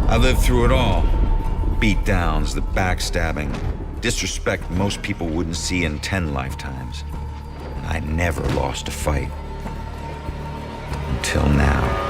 I lived through it all. Beatdowns, the backstabbing, disrespect most people wouldn't see in 10 lifetimes. And I never lost a fight. Until now.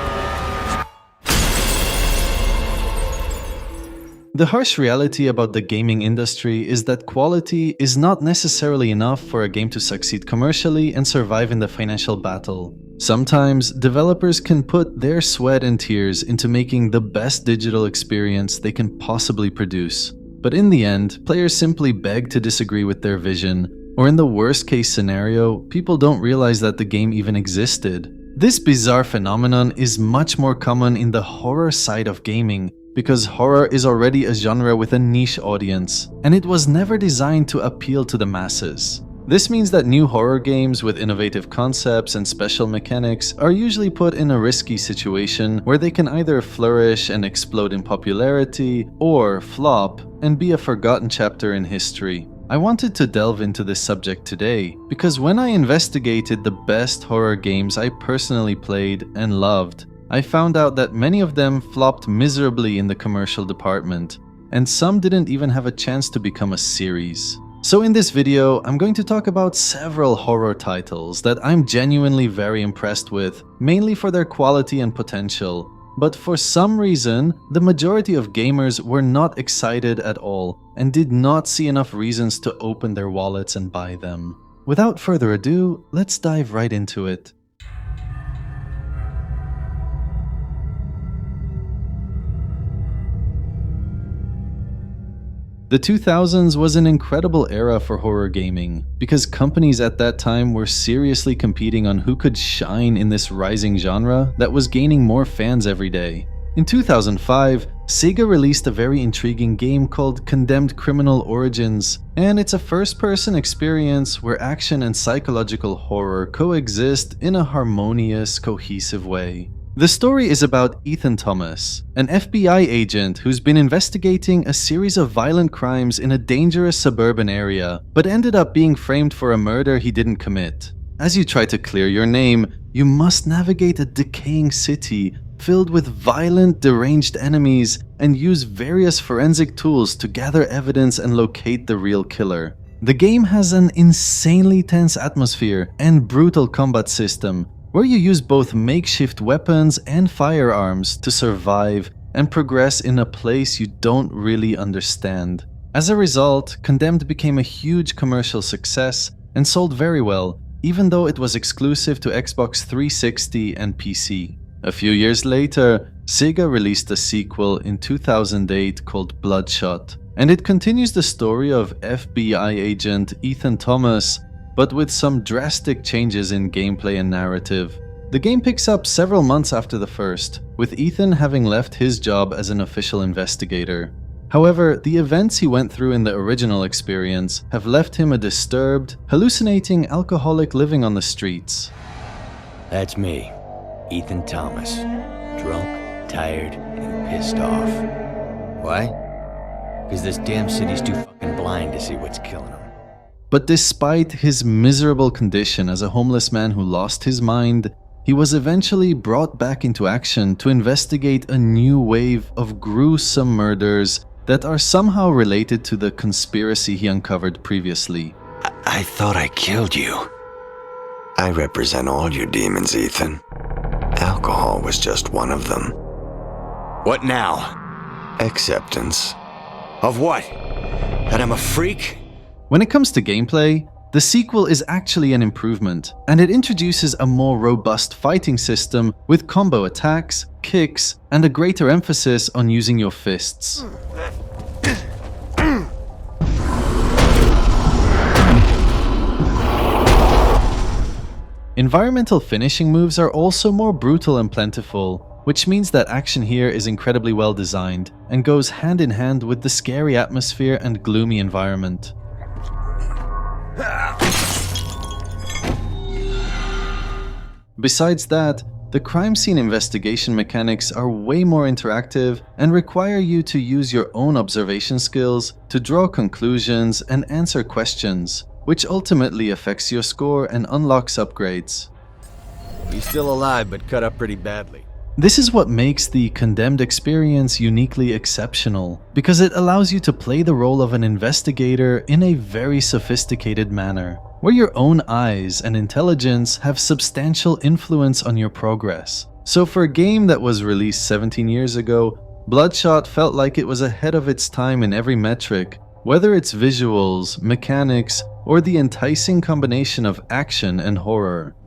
The harsh reality about the gaming industry is that quality is not necessarily enough for a game to succeed commercially and survive in the financial battle. Sometimes, developers can put their sweat and tears into making the best digital experience they can possibly produce. But in the end, players simply beg to disagree with their vision, or in the worst case scenario, people don't realize that the game even existed. This bizarre phenomenon is much more common in the horror side of gaming, because horror is already a genre with a niche audience, and it was never designed to appeal to the masses. This means that new horror games with innovative concepts and special mechanics are usually put in a risky situation where they can either flourish and explode in popularity, or flop and be a forgotten chapter in history. I wanted to delve into this subject today, because when I investigated the best horror games I personally played and loved, I found out that many of them flopped miserably in the commercial department, and some didn't even have a chance to become a series. So in this video, I'm going to talk about several horror titles that I'm genuinely very impressed with, mainly for their quality and potential. But for some reason, the majority of gamers were not excited at all, and did not see enough reasons to open their wallets and buy them. Without further ado, let's dive right into it. The 2000s was an incredible era for horror gaming, because companies at that time were seriously competing on who could shine in this rising genre that was gaining more fans every day. In 2005, Sega released a very intriguing game called Condemned Criminal Origins, and it's a first-person experience where action and psychological horror coexist in a harmonious, cohesive way. The story is about Ethan Thomas, an FBI agent who's been investigating a series of violent crimes in a dangerous suburban area, but ended up being framed for a murder he didn't commit. As you try to clear your name, you must navigate a decaying city filled with violent, deranged enemies and use various forensic tools to gather evidence and locate the real killer. The game has an insanely tense atmosphere and brutal combat system, where you use both makeshift weapons and firearms to survive and progress in a place you don't really understand. As a result, Condemned became a huge commercial success and sold very well, even though it was exclusive to Xbox 360 and PC. A few years later, Sega released a sequel in 2008 called Bloodshot, and it continues the story of FBI agent Ethan Thomas, but with some drastic changes in gameplay and narrative. The game picks up several months after the first, with Ethan having left his job as an official investigator. However, the events he went through in the original experience have left him a disturbed, hallucinating alcoholic living on the streets. That's me, Ethan Thomas. Drunk, tired, and pissed off. Why? Because this damn city's too fucking blind to see what's killing him. But despite his miserable condition as a homeless man who lost his mind, he was eventually brought back into action to investigate a new wave of gruesome murders that are somehow related to the conspiracy he uncovered previously. I thought I killed you. I represent all your demons, Ethan. Alcohol was just one of them. What now? Acceptance. Of what? That I'm a freak? When it comes to gameplay, the sequel is actually an improvement, and it introduces a more robust fighting system with combo attacks, kicks, and a greater emphasis on using your fists. Environmental finishing moves are also more brutal and plentiful, which means that action here is incredibly well designed and goes hand in hand with the scary atmosphere and gloomy environment. Besides that, the crime scene investigation mechanics are way more interactive and require you to use your own observation skills to draw conclusions and answer questions, which ultimately affects your score and unlocks upgrades. He's still alive, but cut up pretty badly. This is what makes the Condemned experience uniquely exceptional, because it allows you to play the role of an investigator in a very sophisticated manner, where your own eyes and intelligence have substantial influence on your progress. So for a game that was released 17 years ago, Bloodshot felt like it was ahead of its time in every metric, whether it's visuals, mechanics, or the enticing combination of action and horror.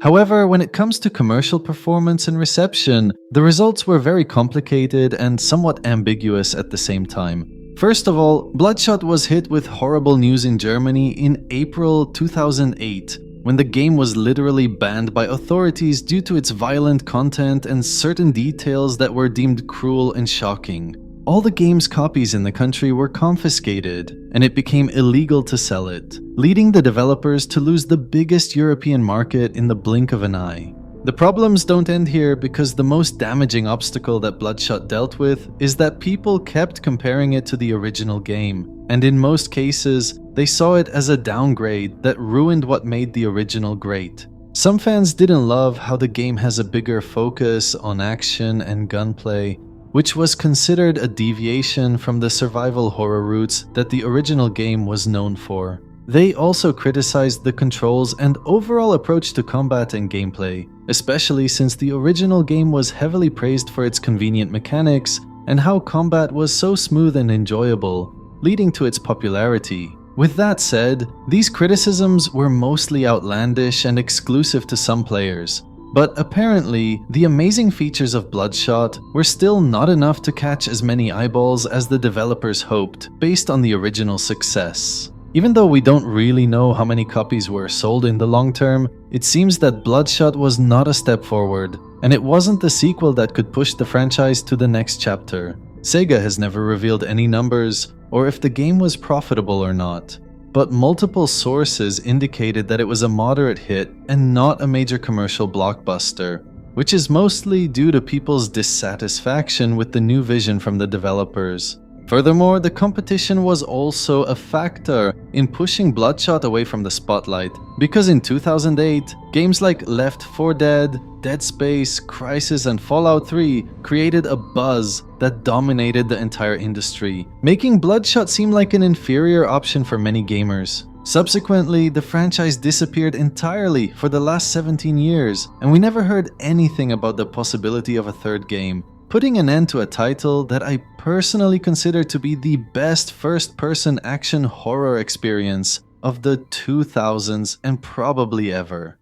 However, when it comes to commercial performance and reception, the results were very complicated and somewhat ambiguous at the same time. First of all, Bloodshot was hit with horrible news in Germany in April 2008, when the game was literally banned by authorities due to its violent content and certain details that were deemed cruel and shocking. All the game's copies in the country were confiscated, and it became illegal to sell it, leading the developers to lose the biggest European market in the blink of an eye. The problems don't end here, because the most damaging obstacle that Bloodshot dealt with is that people kept comparing it to the original game, and in most cases, they saw it as a downgrade that ruined what made the original great. Some fans didn't love how the game has a bigger focus on action and gunplay, which was considered a deviation from the survival horror roots that the original game was known for. They also criticized the controls and overall approach to combat and gameplay, especially since the original game was heavily praised for its convenient mechanics and how combat was so smooth and enjoyable, leading to its popularity. With that said, these criticisms were mostly outlandish and exclusive to some players. But apparently, the amazing features of Bloodshot were still not enough to catch as many eyeballs as the developers hoped, based on the original success. Even though we don't really know how many copies were sold in the long term, it seems that Bloodshot was not a step forward, and it wasn't the sequel that could push the franchise to the next chapter. Sega has never revealed any numbers, or if the game was profitable or not. But multiple sources indicated that it was a moderate hit and not a major commercial blockbuster, which is mostly due to people's dissatisfaction with the new vision from the developers. Furthermore, the competition was also a factor in pushing Bloodshot away from the spotlight, because in 2008, games like Left 4 Dead, Dead Space, Crysis, and Fallout 3 created a buzz that dominated the entire industry, making Bloodshot seem like an inferior option for many gamers. Subsequently, the franchise disappeared entirely for the last 17 years, and we never heard anything about the possibility of a third game, putting an end to a title that I personally consider to be the best first-person action horror experience of the 2000s and probably ever.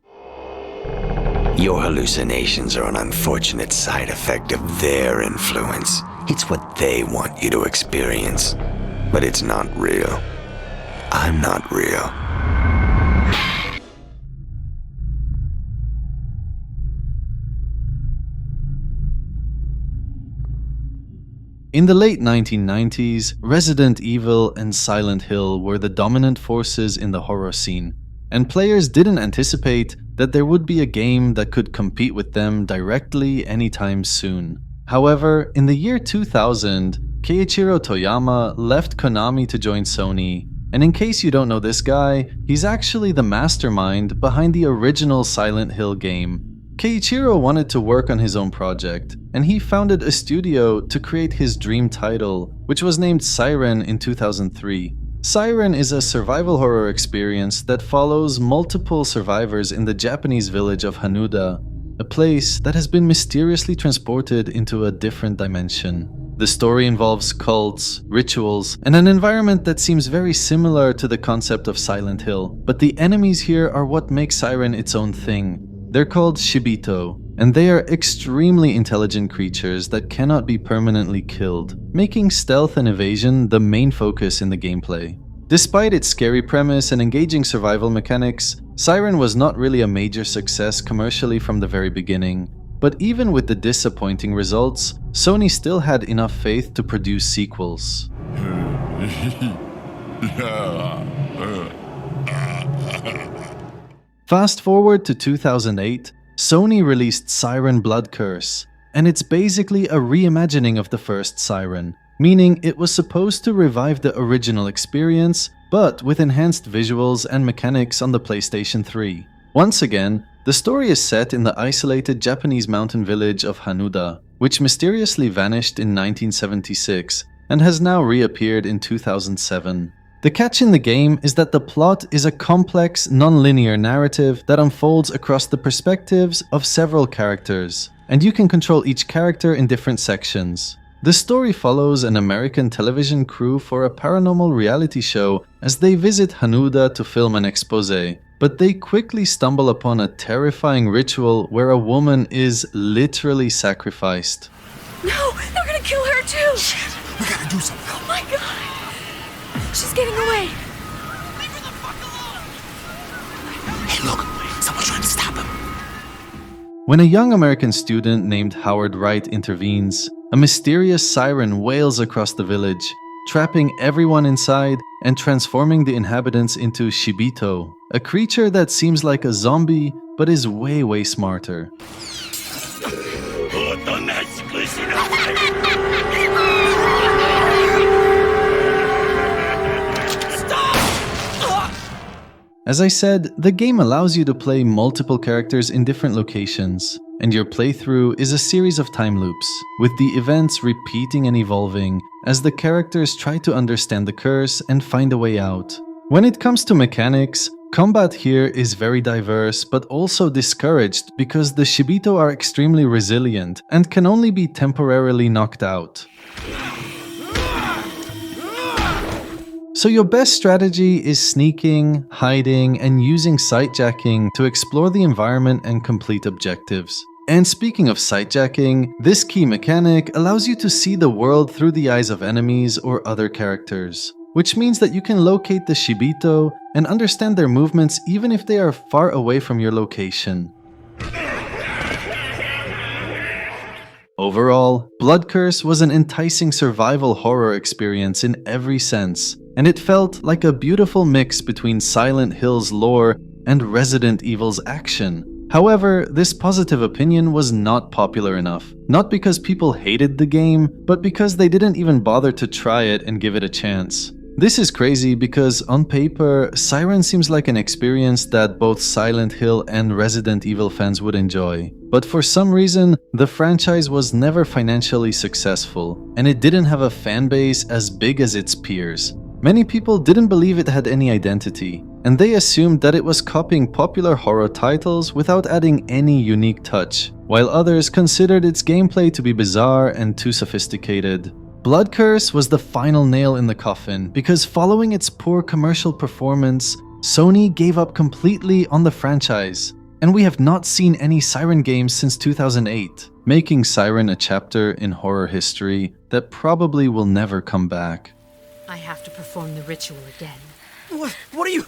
Your hallucinations are an unfortunate side effect of their influence. It's what they want you to experience. But it's not real. I'm not real. In the late 1990s, Resident Evil and Silent Hill were the dominant forces in the horror scene, and players didn't anticipate that there would be a game that could compete with them directly anytime soon. However, in the year 2000, Keiichiro Toyama left Konami to join Sony, and in case you don't know this guy, he's actually the mastermind behind the original Silent Hill game. Keiichiro wanted to work on his own project, and he founded a studio to create his dream title, which was named Siren in 2003. Siren is a survival horror experience that follows multiple survivors in the Japanese village of Hanuda, a place that has been mysteriously transported into a different dimension. The story involves cults, rituals, and an environment that seems very similar to the concept of Silent Hill, but the enemies here are what makes Siren its own thing. They're called Shibito, and they are extremely intelligent creatures that cannot be permanently killed, making stealth and evasion the main focus in the gameplay. Despite its scary premise and engaging survival mechanics, Siren was not really a major success commercially from the very beginning. But even with the disappointing results, Sony still had enough faith to produce sequels. Fast forward to 2008, Sony released Siren Blood Curse, and it's basically a reimagining of the first Siren. meaning it was supposed to revive the original experience, but with enhanced visuals and mechanics on the PlayStation 3. Once again, the story is set in the isolated Japanese mountain village of Hanuda, which mysteriously vanished in 1976 and has now reappeared in 2007. The catch in the game is that the plot is a complex, non-linear narrative that unfolds across the perspectives of several characters, and you can control each character in different sections. The story follows an American television crew for a paranormal reality show as they visit Hanuda to film an expose, but they quickly stumble upon a terrifying ritual where a woman is literally sacrificed. No, they're gonna kill her too! Shit, we gotta do something. Oh my god! She's getting away! Leave her the fuck alone! Hey, look, someone's trying to stop him. When a young American student named Howard Wright intervenes, a mysterious siren wails across the village, trapping everyone inside and transforming the inhabitants into Shibito, a creature that seems like a zombie but is way smarter. As I said, the game allows you to play multiple characters in different locations, and your playthrough is a series of time loops, with the events repeating and evolving as the characters try to understand the curse and find a way out. When it comes to mechanics, combat here is very diverse but also discouraged because the Shibito are extremely resilient and can only be temporarily knocked out. So your best strategy is sneaking, hiding, and using sightjacking to explore the environment and complete objectives. And speaking of sightjacking, this key mechanic allows you to see the world through the eyes of enemies or other characters, which means that you can locate the Shibito and understand their movements even if they are far away from your location. Overall, Blood Curse was an enticing survival horror experience in every sense, and it felt like a beautiful mix between Silent Hill's lore and Resident Evil's action. However, this positive opinion was not popular enough, not because people hated the game, but because they didn't even bother to try it and give it a chance. This is crazy because on paper, Siren seems like an experience that both Silent Hill and Resident Evil fans would enjoy. But for some reason, the franchise was never financially successful, and it didn't have a fan base as big as its peers. Many people didn't believe it had any identity, and they assumed that it was copying popular horror titles without adding any unique touch, while others considered its gameplay to be bizarre and too sophisticated. Blood Curse was the final nail in the coffin because following its poor commercial performance, Sony gave up completely on the franchise, and we have not seen any Siren games since 2008, making Siren a chapter in horror history that probably will never come back. I have to perform the ritual again. What are you?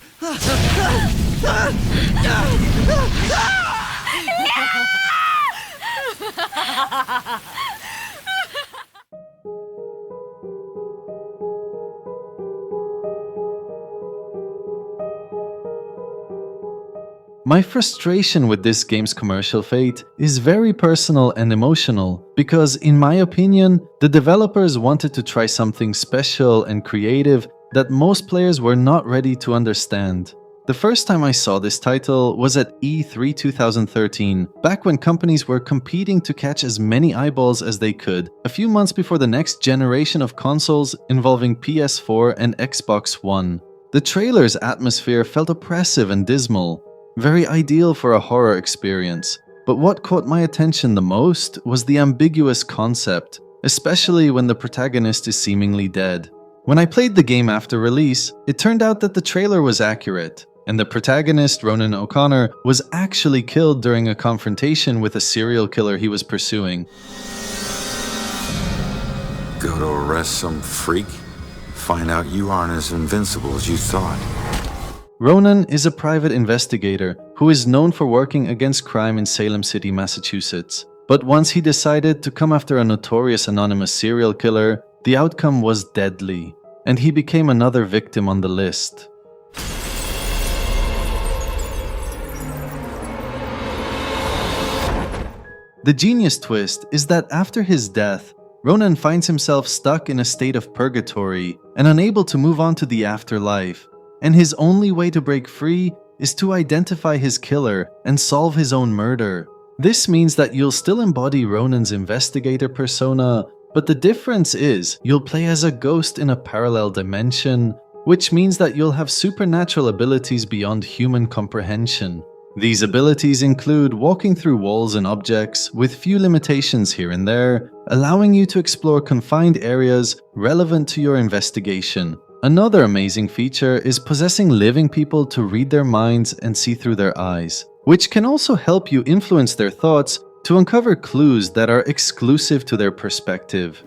My frustration with this game's commercial fate is very personal and emotional because, in my opinion, the developers wanted to try something special and creative that most players were not ready to understand. The first time I saw this title was at E3 2013, back when companies were competing to catch as many eyeballs as they could, a few months before the next generation of consoles involving PS4 and Xbox One. The trailer's atmosphere felt oppressive and dismal, very ideal for a horror experience, but what caught my attention the most was the ambiguous concept, especially when the protagonist is seemingly dead. When I played the game after release, it turned out that the trailer was accurate, and the protagonist, Ronan O'Connor, was actually killed during a confrontation with a serial killer he was pursuing. Go to arrest some freak? Find out you aren't as invincible as you thought. Ronan is a private investigator who is known for working against crime in Salem City, Massachusetts. But once he decided to come after a notorious anonymous serial killer, the outcome was deadly, and he became another victim on the list. The genius twist is that after his death, Ronan finds himself stuck in a state of purgatory and unable to move on to the afterlife, and his only way to break free is to identify his killer and solve his own murder. This means that you'll still embody Ronan's investigator persona, but the difference is you'll play as a ghost in a parallel dimension, which means that you'll have supernatural abilities beyond human comprehension. These abilities include walking through walls and objects, with few limitations here and there, allowing you to explore confined areas relevant to your investigation. Another amazing feature is possessing living people to read their minds and see through their eyes, which can also help you influence their thoughts to uncover clues that are exclusive to their perspective.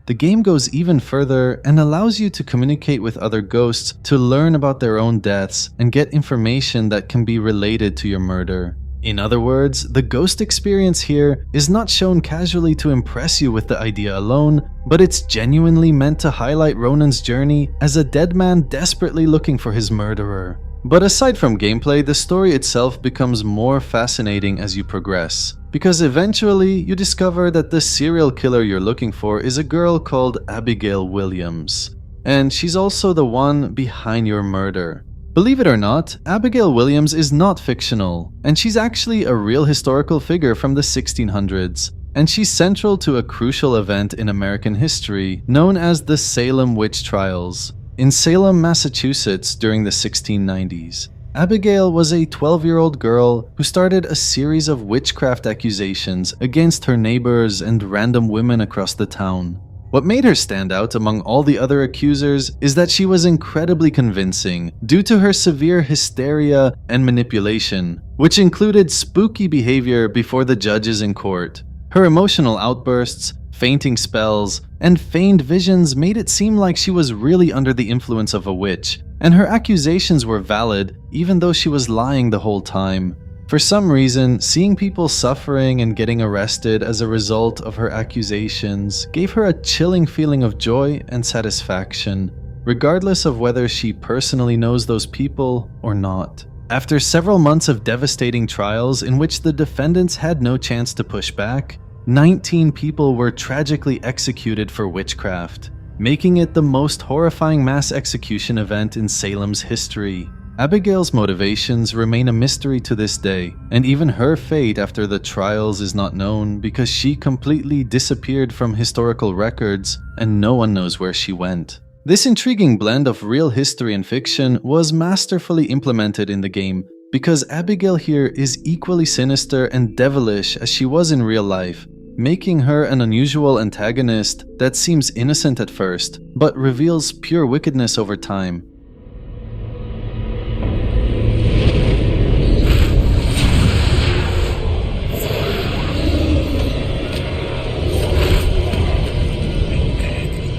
The game goes even further and allows you to communicate with other ghosts to learn about their own deaths and get information that can be related to your murder. In other words, the ghost experience here is not shown casually to impress you with the idea alone, but it's genuinely meant to highlight Ronan's journey as a dead man desperately looking for his murderer. But aside from gameplay, the story itself becomes more fascinating as you progress, because eventually you discover that the serial killer you're looking for is a girl called Abigail Williams, and she's also the one behind your murder. Believe it or not, Abigail Williams is not fictional, and she's actually a real historical figure from the 1600s, and she's central to a crucial event in American history known as the Salem Witch Trials. In Salem, Massachusetts during the 1690s, Abigail was a 12-year-old girl who started a series of witchcraft accusations against her neighbors and random women across the town. What made her stand out among all the other accusers is that she was incredibly convincing due to her severe hysteria and manipulation, which included spooky behavior before the judges in court. Her emotional outbursts, fainting spells, and feigned visions made it seem like she was really under the influence of a witch, and her accusations were valid even though she was lying the whole time. For some reason, seeing people suffering and getting arrested as a result of her accusations gave her a chilling feeling of joy and satisfaction, regardless of whether she personally knows those people or not. After several months of devastating trials in which the defendants had no chance to push back, 19 people were tragically executed for witchcraft, making it the most horrifying mass execution event in Salem's history. Abigail's motivations remain a mystery to this day, and even her fate after the trials is not known because she completely disappeared from historical records and no one knows where she went. This intriguing blend of real history and fiction was masterfully implemented in the game because Abigail here is equally sinister and devilish as she was in real life, making her an unusual antagonist that seems innocent at first, but reveals pure wickedness over time.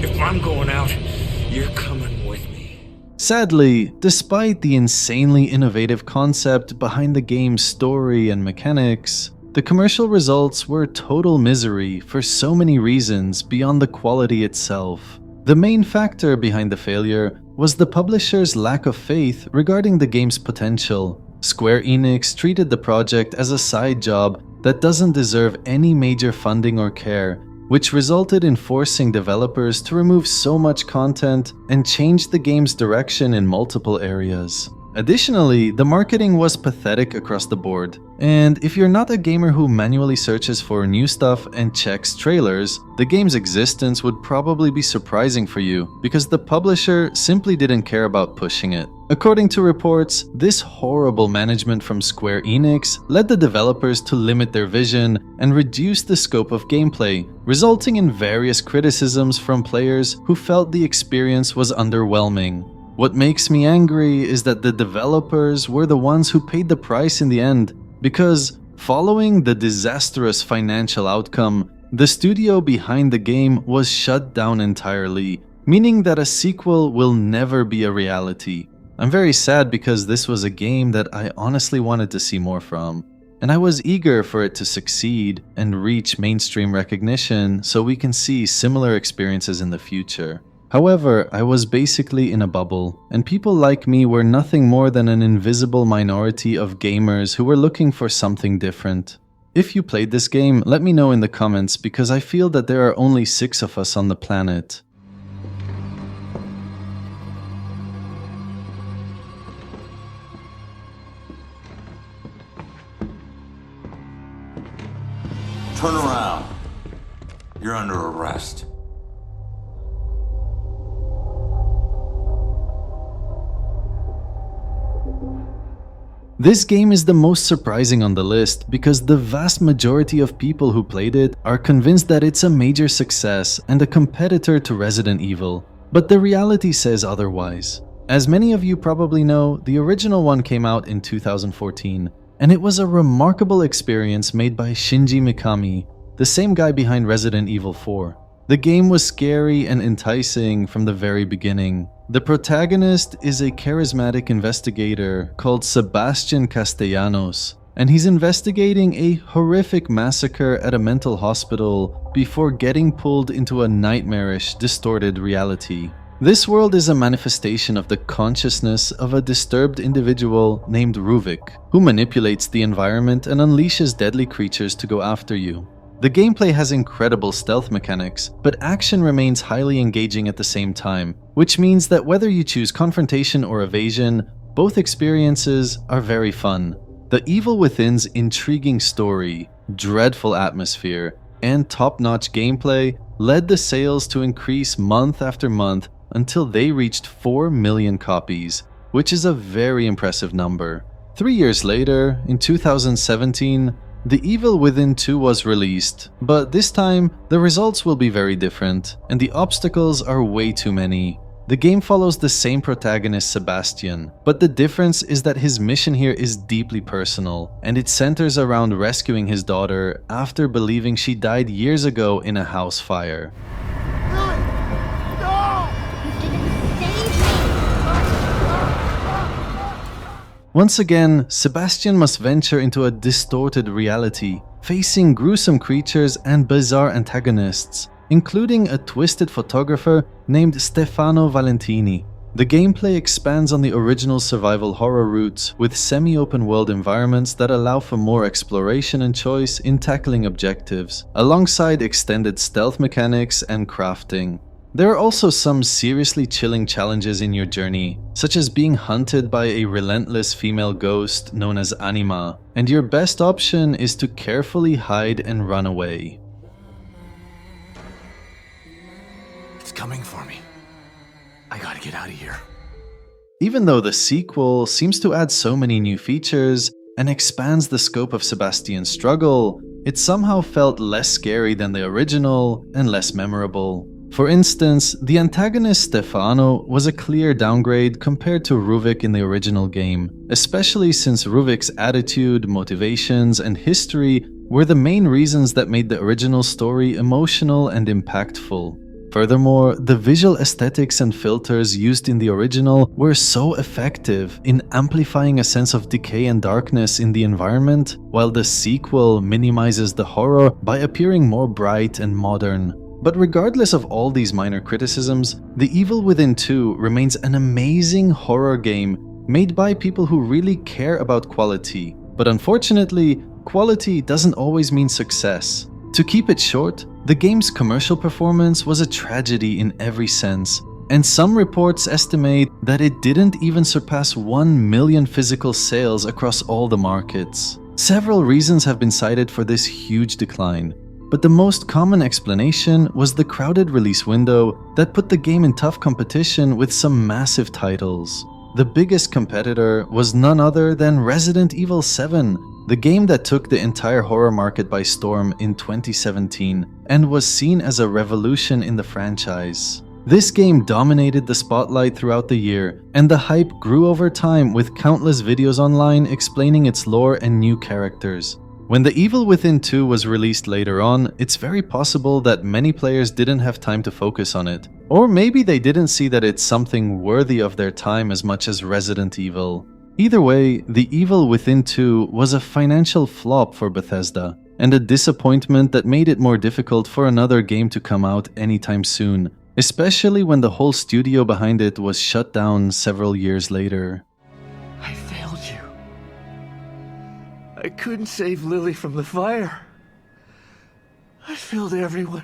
If I'm going out, you're coming with me. Sadly, despite the insanely innovative concept behind the game's story and mechanics, the commercial results were total misery for so many reasons beyond the quality itself. The main factor behind the failure was the publisher's lack of faith regarding the game's potential. Square Enix treated the project as a side job that doesn't deserve any major funding or care, which resulted in forcing developers to remove so much content and change the game's direction in multiple areas. Additionally, the marketing was pathetic across the board, and if you're not a gamer who manually searches for new stuff and checks trailers, the game's existence would probably be surprising for you because the publisher simply didn't care about pushing it. According to reports, this horrible management from Square Enix led the developers to limit their vision and reduce the scope of gameplay, resulting in various criticisms from players who felt the experience was underwhelming. What makes me angry is that the developers were the ones who paid the price in the end, because following the disastrous financial outcome, the studio behind the game was shut down entirely, meaning that a sequel will never be a reality. I'm very sad because this was a game that I honestly wanted to see more from, and I was eager for it to succeed and reach mainstream recognition so we can see similar experiences in the future. However, I was basically in a bubble, and people like me were nothing more than an invisible minority of gamers who were looking for something different. If you played this game, let me know in the comments, because I feel that there are only 6 of us on the planet. Turn around. You're under arrest. This game is the most surprising on the list because the vast majority of people who played it are convinced that it's a major success and a competitor to Resident Evil, but the reality says otherwise. As many of you probably know, the original one came out in 2014, and it was a remarkable experience made by Shinji Mikami, the same guy behind Resident Evil 4. The game was scary and enticing from the very beginning. The protagonist is a charismatic investigator called Sebastian Castellanos, and he's investigating a horrific massacre at a mental hospital before getting pulled into a nightmarish, distorted reality. This world is a manifestation of the consciousness of a disturbed individual named Ruvik, who manipulates the environment and unleashes deadly creatures to go after you. The gameplay has incredible stealth mechanics, but action remains highly engaging at the same time, which means that whether you choose confrontation or evasion, both experiences are very fun. The Evil Within's intriguing story, dreadful atmosphere, and top-notch gameplay led the sales to increase month after month until they reached 4 million copies, which is a very impressive number. 3 years later, in 2017, The Evil Within 2 was released, but this time the results will be very different, and the obstacles are way too many. The game follows the same protagonist Sebastian, but the difference is that his mission here is deeply personal, and it centers around rescuing his daughter after believing she died years ago in a house fire. Once again, Sebastian must venture into a distorted reality, facing gruesome creatures and bizarre antagonists, including a twisted photographer named Stefano Valentini. The gameplay expands on the original survival horror roots with semi-open world environments that allow for more exploration and choice in tackling objectives, alongside extended stealth mechanics and crafting. There are also some seriously chilling challenges in your journey, such as being hunted by a relentless female ghost known as Anima, and your best option is to carefully hide and run away. It's coming for me. I gotta get out of here. Even though the sequel seems to add so many new features and expands the scope of Sebastian's struggle, it somehow felt less scary than the original and less memorable. For instance, the antagonist Stefano was a clear downgrade compared to Ruvik in the original game, especially since Ruvik's attitude, motivations, and history were the main reasons that made the original story emotional and impactful. Furthermore, the visual aesthetics and filters used in the original were so effective in amplifying a sense of decay and darkness in the environment, while the sequel minimizes the horror by appearing more bright and modern. But regardless of all these minor criticisms, The Evil Within 2 remains an amazing horror game made by people who really care about quality. But unfortunately, quality doesn't always mean success. To keep it short, the game's commercial performance was a tragedy in every sense, and some reports estimate that it didn't even surpass 1 million physical sales across all the markets. Several reasons have been cited for this huge decline, but the most common explanation was the crowded release window that put the game in tough competition with some massive titles. The biggest competitor was none other than Resident Evil 7, the game that took the entire horror market by storm in 2017 and was seen as a revolution in the franchise. This game dominated the spotlight throughout the year, and the hype grew over time with countless videos online explaining its lore and new characters. When The Evil Within 2 was released later on, it's very possible that many players didn't have time to focus on it. Or maybe they didn't see that it's something worthy of their time as much as Resident Evil. Either way, The Evil Within 2 was a financial flop for Bethesda, and a disappointment that made it more difficult for another game to come out anytime soon, especially when the whole studio behind it was shut down several years later. I failed you. I couldn't save Lily from the fire. I failed everyone.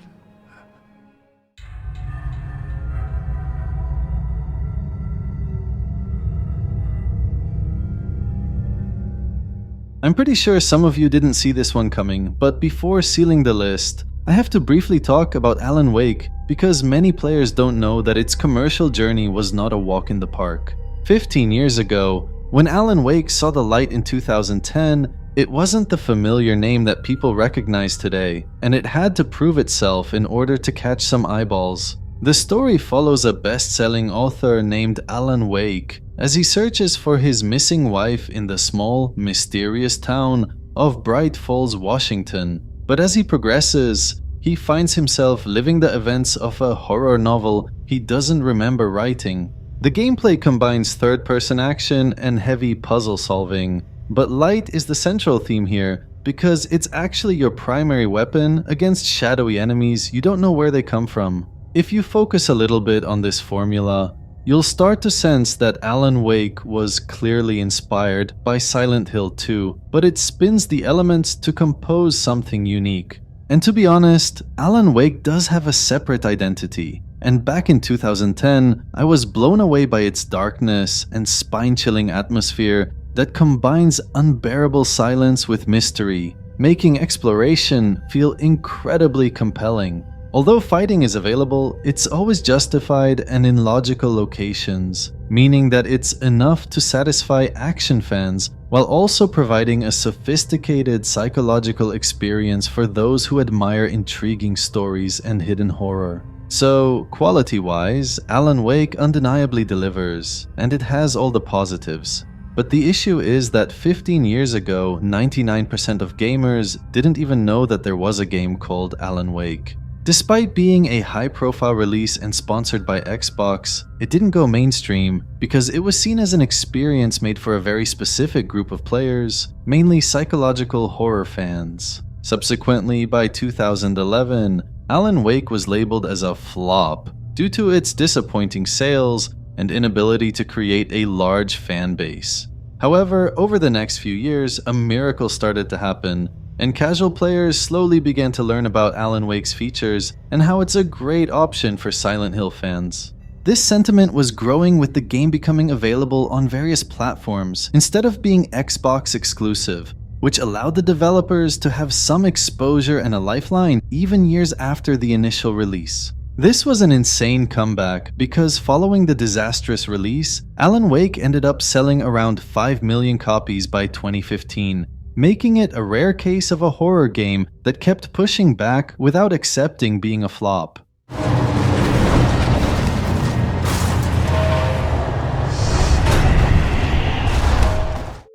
I'm pretty sure some of you didn't see this one coming, but before sealing the list, I have to briefly talk about Alan Wake because many players don't know that its commercial journey was not a walk in the park. 15 years ago, when Alan Wake saw the light in 2010, it wasn't the familiar name that people recognize today, and it had to prove itself in order to catch some eyeballs. The story follows a best-selling author named Alan Wake as he searches for his missing wife in the small, mysterious town of Bright Falls, Washington. But as he progresses, he finds himself living the events of a horror novel he doesn't remember writing. The gameplay combines third-person action and heavy puzzle solving, but light is the central theme here because it's actually your primary weapon against shadowy enemies you don't know where they come from. If you focus a little bit on this formula, you'll start to sense that Alan Wake was clearly inspired by Silent Hill 2, but it spins the elements to compose something unique. And to be honest, Alan Wake does have a separate identity, and back in 2010, I was blown away by its darkness and spine-chilling atmosphere that combines unbearable silence with mystery, making exploration feel incredibly compelling. Although fighting is available, it's always justified and in logical locations, meaning that it's enough to satisfy action fans while also providing a sophisticated psychological experience for those who admire intriguing stories and hidden horror. So, quality-wise, Alan Wake undeniably delivers, and it has all the positives. But the issue is that 15 years ago, 99% of gamers didn't even know that there was a game called Alan Wake. Despite being a high-profile release and sponsored by Xbox, it didn't go mainstream because it was seen as an experience made for a very specific group of players, mainly psychological horror fans. Subsequently, by 2011, Alan Wake was labeled as a flop due to its disappointing sales and inability to create a large fan base. However, over the next few years, a miracle started to happen, and casual players slowly began to learn about Alan Wake's features and how it's a great option for Silent Hill fans. This sentiment was growing with the game becoming available on various platforms instead of being Xbox exclusive, which allowed the developers to have some exposure and a lifeline even years after the initial release. This was an insane comeback because following the disastrous release, Alan Wake ended up selling around 5 million copies by 2015, making it a rare case of a horror game that kept pushing back without accepting being a flop.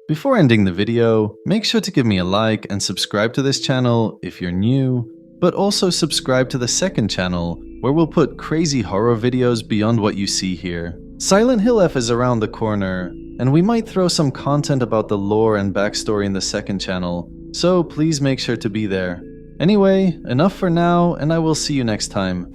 Before ending the video, make sure to give me a like and subscribe to this channel if you're new, but also subscribe to the second channel where we'll put crazy horror videos beyond what you see here. Silent Hill F is around the corner, and we might throw some content about the lore and backstory in the second channel, so please make sure to be there. Anyway, enough for now, and I will see you next time.